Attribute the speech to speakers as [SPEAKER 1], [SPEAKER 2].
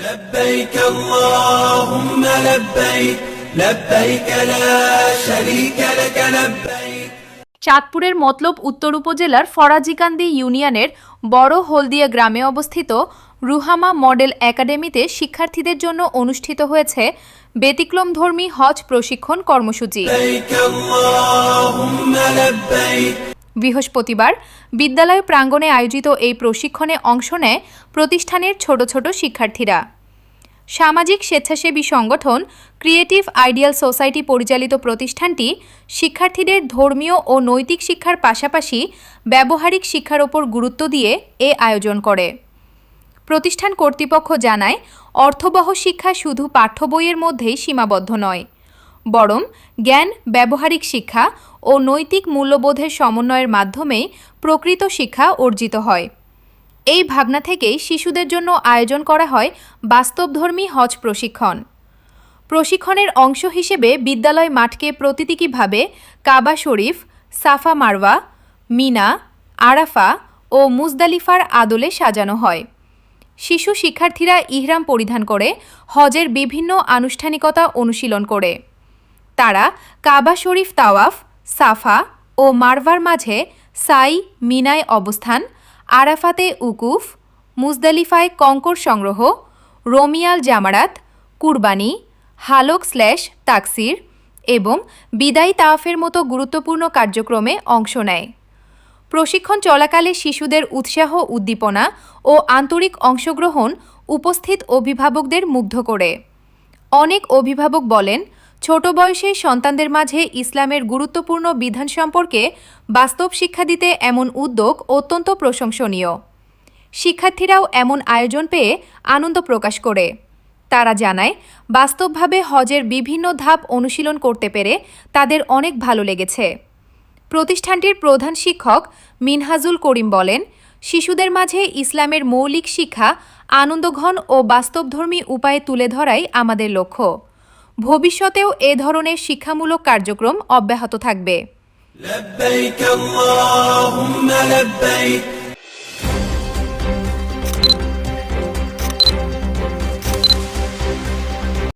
[SPEAKER 1] لبيك اللهم لبيك لبيك لا شريك لك لبيك।
[SPEAKER 2] চাঁদপুরের মতলব উত্তর উপজেলার ফরাজিকান্দি ইউনিয়নের বড় হলদিয়া গ্রামে অবস্থিত রুহামা মডেল একাডেমিতে শিক্ষার্থীদের জন্য অনুষ্ঠিত হয়েছে ব্যতিক্রমধর্মী হজ প্রশিক্ষণ কর্মসূচি। বৃহস্পতিবার বিদ্যালয় প্রাঙ্গণে আয়োজিত এই প্রশিক্ষণে অংশ নেয় প্রতিষ্ঠানের ছোট ছোট শিক্ষার্থীরা। সামাজিক স্বেচ্ছাসেবী সংগঠন ক্রিয়েটিভ আইডিয়াল সোসাইটি পরিচালিত প্রতিষ্ঠানটি শিক্ষার্থীদের ধর্মীয় ও নৈতিক শিক্ষার পাশাপাশি ব্যবহারিক শিক্ষার ওপর গুরুত্ব দিয়ে এ আয়োজন করে। প্রতিষ্ঠান কর্তৃপক্ষ জানায়, অর্থবহ শিক্ষা শুধু পাঠ্য বইয়ের মধ্যেই সীমাবদ্ধ নয়, বরং জ্ঞান, ব্যবহারিক শিক্ষা ও নৈতিক মূল্যবোধের সমন্বয়ের মাধ্যমেই প্রকৃত শিক্ষা অর্জিত হয়। এই ভাবনা থেকেই শিশুদের জন্য আয়োজন করা হয় বাস্তবধর্মী হজ প্রশিক্ষণ। প্রশিক্ষণের অংশ হিসেবে বিদ্যালয় মাঠকে প্রতীকীভাবে কাবা শরীফ, সাফা মারওয়া, মিনা, আরাফা ও মুজদালিফার আদলে সাজানো হয়। শিশু শিক্ষার্থীরা ইহরাম পরিধান করে হজের বিভিন্ন আনুষ্ঠানিকতা অনুশীলন করে। তারা কাবা শরীফ তাওয়াফ, সাফা ও মারওয়ার মাঝে সাই, মিনায় অবস্থান, আরাফাতে উকুফ, মুজদালিফায় কঙ্কর সংগ্রহ, রোমিয়াল জামারাত, কুরবানি, হালক/তাকসির এবং বিদায়ী তাওয়াফের মতো গুরুত্বপূর্ণ কার্যক্রমে অংশ নেয়। প্রশিক্ষণ চলাকালে শিশুদের উৎসাহ, উদ্দীপনা ও আন্তরিক অংশগ্রহণ উপস্থিত অভিভাবকদের মুগ্ধ করে। অনেক অভিভাবক বলেন, ছোট বয়সে সন্তানদের মাঝে ইসলামের গুরুত্বপূর্ণ বিধান সম্পর্কে বাস্তব শিক্ষা দিতে এমন উদ্যোগ অত্যন্ত প্রশংসনীয়। শিক্ষার্থীরাও এমন আয়োজন পেয়ে আনন্দ প্রকাশ করে। তারা জানায়, বাস্তবভাবে হজের বিভিন্ন ধাপ অনুশীলন করতে পেরে তাদের অনেক ভালো লেগেছে। প্রতিষ্ঠানটির প্রধান শিক্ষক মিনহাজুল করিম বলেন, শিশুদের মাঝে ইসলামের মৌলিক শিক্ষা আনন্দঘন ও বাস্তবধর্মী উপায়ে তুলে ধরাই আমাদের লক্ষ্য। ভবিষ্যতেও এ ধরনের শিক্ষামূলক কার্যক্রম অব্যাহত থাকবে।
[SPEAKER 1] لبيك اللهم لبيك